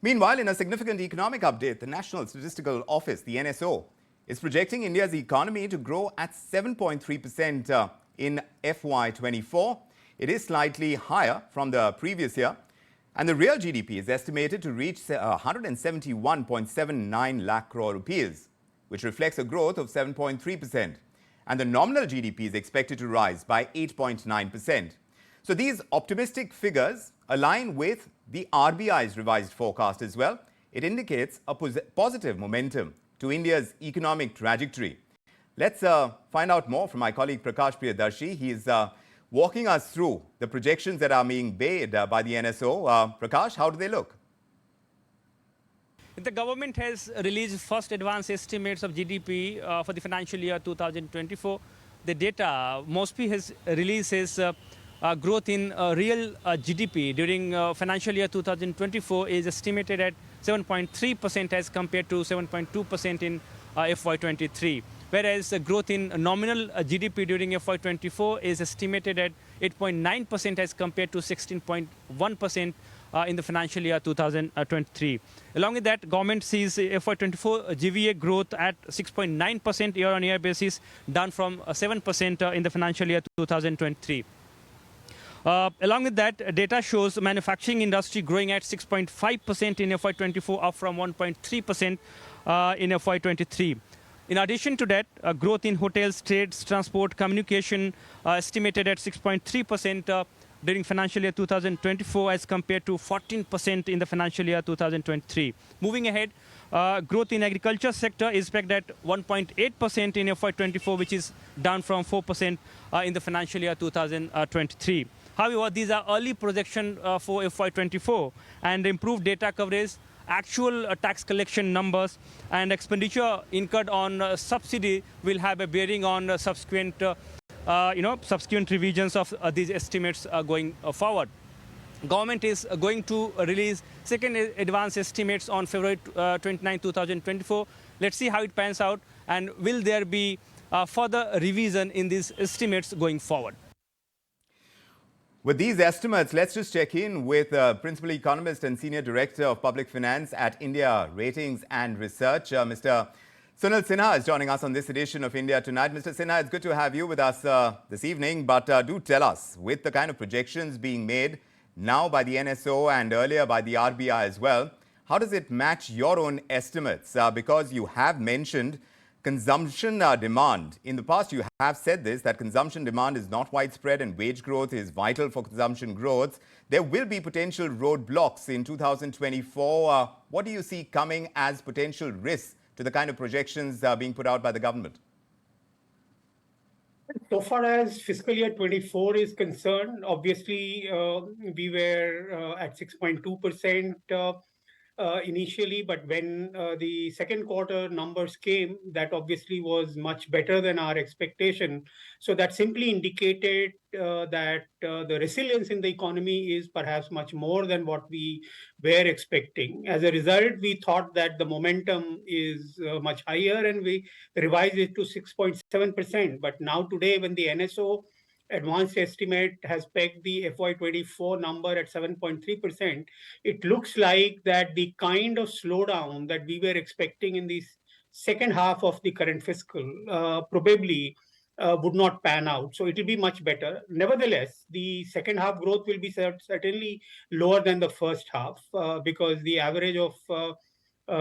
Meanwhile, in a significant economic update, the National Statistical Office, the NSO, is projecting India's economy to grow at 7.3% in FY24. It is slightly higher from the previous year. And the real GDP is estimated to reach 171.79 lakh crore rupees, which reflects a growth of 7.3%. And the nominal GDP is expected to rise by 8.9%. So these optimistic figures align with the RBI's revised forecast as well. It indicates a positive momentum to India's economic trajectory. Let's find out more from my colleague Prakash Priyadarshi. He is walking us through the projections that are being made by the NSO. Prakash, how do they look? The government has released first advance estimates of GDP for the financial year 2024. The data Mosby has released is growth in real GDP during financial year 2024 is estimated at 7.3% as compared to 7.2% in FY23. Whereas the growth in nominal GDP during FY24 is estimated at 8.9% as compared to 16.1% in the financial year 2023. Along with that, government sees FY24 GVA growth at 6.9% year-on-year basis, down from 7% in the financial year 2023. Along with that, data shows manufacturing industry growing at 6.5% in FY24, up from 1.3% in FY23. In addition to that, growth in hotels, trades, transport, communication estimated at 6.3% during financial year 2024 as compared to 14% in the financial year 2023. Moving ahead, growth in agriculture sector is pegged at 1.8% in FY24, which is down from 4% in the financial year 2023. However, these are early projections for FY24, and improved data coverage, actual tax collection numbers, and expenditure incurred on subsidy will have a bearing on subsequent revisions of these estimates going forward. Government is going to release second advance estimates on February 29, 2024. Let's see how it pans out, and will there be further revision in these estimates going forward. With these estimates, let's just check in with Principal Economist and Senior Director of Public Finance at India Ratings and Research, Mr. Sunil Sinha is joining us on this edition of India Tonight. Mr. Sinha, it's good to have you with us this evening, but do tell us, with the kind of projections being made now by the NSO and earlier by the RBI as well, how does it match your own estimates? Because you have mentioned consumption demand. In the past, you have said this, that consumption demand is not widespread and wage growth is vital for consumption growth. There will be potential roadblocks in 2024. What do you see coming as potential risks to the kind of projections being put out by the government? So far as fiscal year 24 is concerned, obviously we were at 6.2% initially, but when the second quarter numbers came, that obviously was much better than our expectation. So that simply indicated that the resilience in the economy is perhaps much more than what we were expecting. As a result, we thought that the momentum is much higher, and we revised it to 6.7%. But now today, when the NSO advanced estimate has pegged the FY24 number at 7.3%, it looks like that the kind of slowdown that we were expecting in the second half of the current fiscal probably would not pan out. So it will be much better. Nevertheless, the second half growth will be certainly lower than the first half because the average of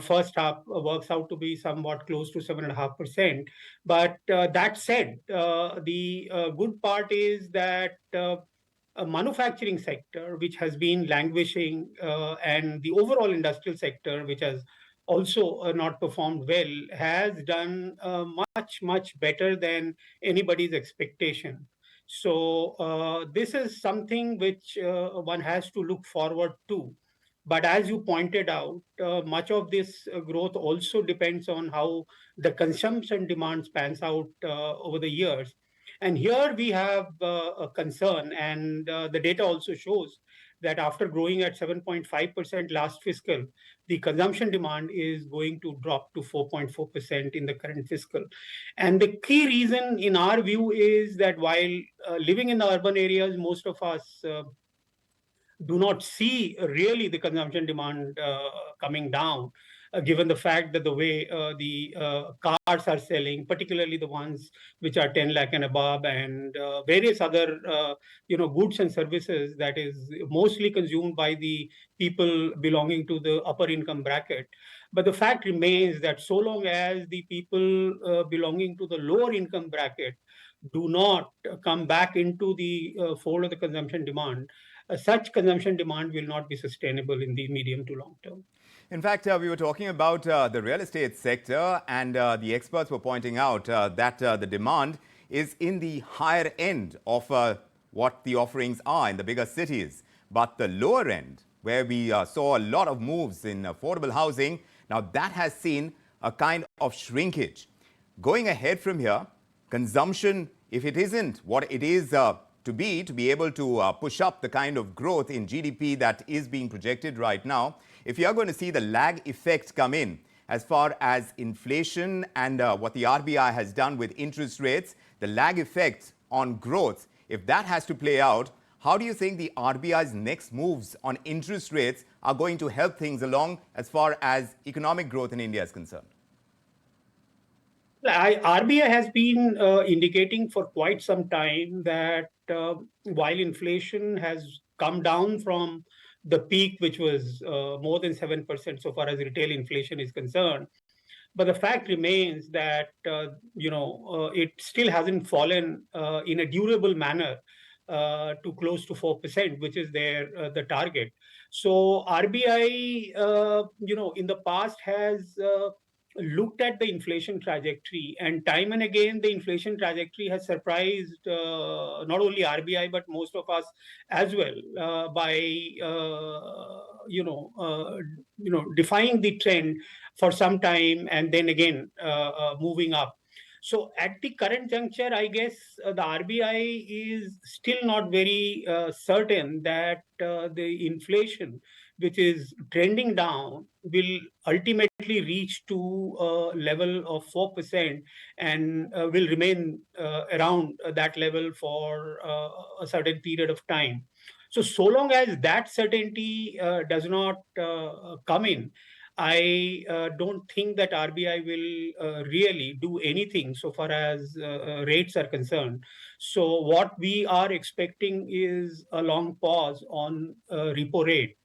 first half works out to be somewhat close to 7.5%. But that said, the good part is that a manufacturing sector, which has been languishing, and the overall industrial sector, which has also not performed well, has done much better than anybody's expectation. So this is something which one has to look forward to. But as you pointed out, much of this growth also depends on how the consumption demand pans out over the years. And here we have a concern, and the data also shows that after growing at 7.5% last fiscal, the consumption demand is going to drop to 4.4% in the current fiscal. And the key reason, in our view, is that while living in the urban areas, most of us do not see really the consumption demand coming down, given the fact that the way the cars are selling, particularly the ones which are 10 lakh and above, and various other goods and services that is mostly consumed by the people belonging to the upper income bracket. But the fact remains that so long as the people belonging to the lower income bracket do not come back into the fold of the consumption demand, such consumption demand will not be sustainable in the medium to long term. In fact, we were talking about the real estate sector, and the experts were pointing out that the demand is in the higher end of what the offerings are in the bigger cities. But the lower end, where we saw a lot of moves in affordable housing, now that has seen a kind of shrinkage. Going ahead from here, consumption, if it isn't what it is to be able to push up the kind of growth in GDP that is being projected right now, if you are going to see the lag effect come in as far as inflation and what the RBI has done with interest rates, the lag effect on growth, if that has to play out, how do you think the RBI's next moves on interest rates are going to help things along as far as economic growth in India is concerned? RBI has been indicating for quite some time that while inflation has come down from the peak, which was more than 7% so far as retail inflation is concerned, but the fact remains that it still hasn't fallen in a durable manner to close to 4%, which is the target. So RBI, in the past has looked at the inflation trajectory, and time and again the inflation trajectory has surprised not only RBI but most of us as well by defying the trend for some time and then again moving up. So at the current juncture, I guess the RBI is still not very certain that the inflation, which is trending down, will ultimately reach to a level of 4% and will remain around that level for a certain period of time. So long as that certainty does not come in, I don't think that RBI will really do anything so far as rates are concerned. So what we are expecting is a long pause on repo rate,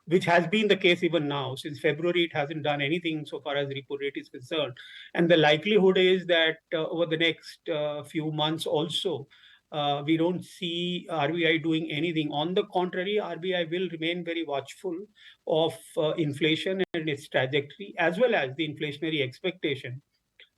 which has been the case even now. Since February, it hasn't done anything so far as repo rate is concerned. And the likelihood is that over the next few months also, we don't see RBI doing anything. On the contrary, RBI will remain very watchful of inflation and its trajectory, as well as the inflationary expectation,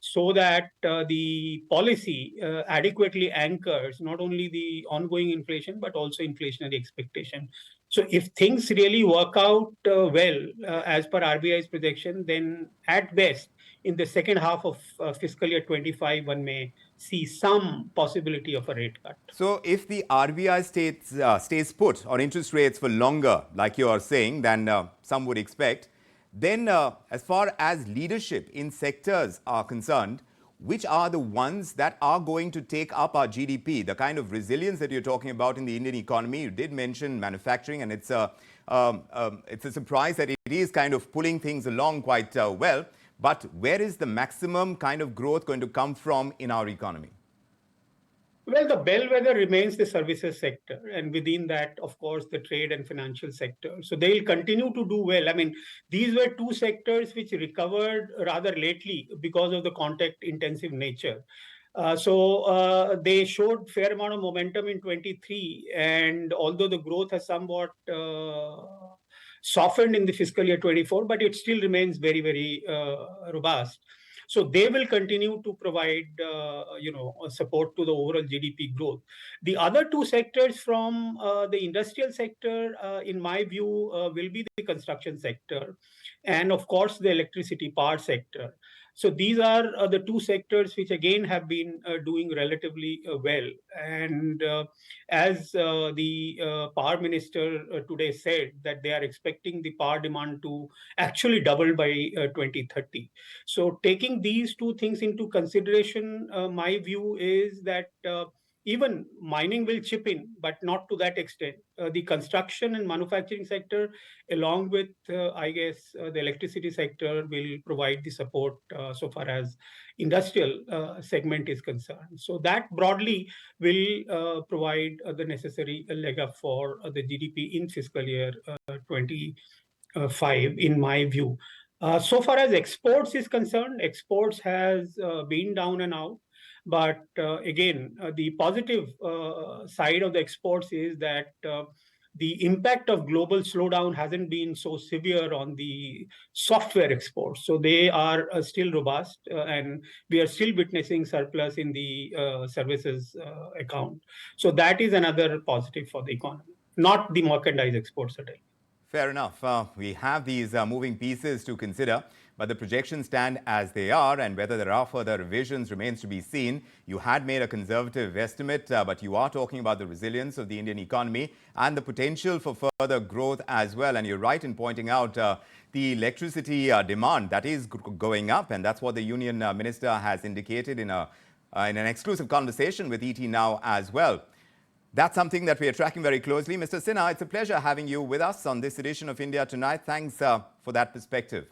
so that the policy adequately anchors not only the ongoing inflation, but also inflationary expectation. So if things really work out well, as per RBI's projection, then at best, in the second half of fiscal year 25, one may see some possibility of a rate cut. So if the RBI stays put on interest rates for longer, like you are saying, than some would expect, then as far as leadership in sectors are concerned, which are the ones that are going to take up our GDP, the kind of resilience that you're talking about in the Indian economy? You did mention manufacturing, and it's a surprise that it is kind of pulling things along quite well. But where is the maximum kind of growth going to come from in our economy? Well, the bellwether remains the services sector, and within that, of course, the trade and financial sector. So they'll continue to do well. I mean, these were two sectors which recovered rather lately because of the contact-intensive nature. They showed fair amount of momentum in 23, and although the growth has somewhat softened in the fiscal year 24, but it still remains very, very robust. So they will continue to provide, support to the overall GDP growth. The other two sectors from the industrial sector, in my view, will be the construction sector, and of course the electricity power sector. So these are the two sectors which again have been doing relatively well. And as the power minister today said, that they are expecting the power demand to actually double by 2030. So taking these two things into consideration, my view is that even mining will chip in, but not to that extent. The construction and manufacturing sector, along with, I guess, the electricity sector, will provide the support so far as industrial segment is concerned. So that broadly will provide the necessary leg up for the GDP in fiscal year 25, in my view. So far as exports is concerned, exports has been down and out. But again, the positive side of the exports is that the impact of global slowdown hasn't been so severe on the software exports. So they are still robust, and we are still witnessing surplus in the services account. So that is another positive for the economy, not the merchandise exports certainly. Fair enough. We have these moving pieces to consider, but the projections stand as they are, and whether there are further revisions remains to be seen. You had made a conservative estimate, but you are talking about the resilience of the Indian economy and the potential for further growth as well. And you're right in pointing out the electricity demand that is going up, and that's what the Union Minister has indicated in an exclusive conversation with ET Now as well. That's something that we are tracking very closely. Mr. Sinha, it's a pleasure having you with us on this edition of India Tonight. Thanks for that perspective.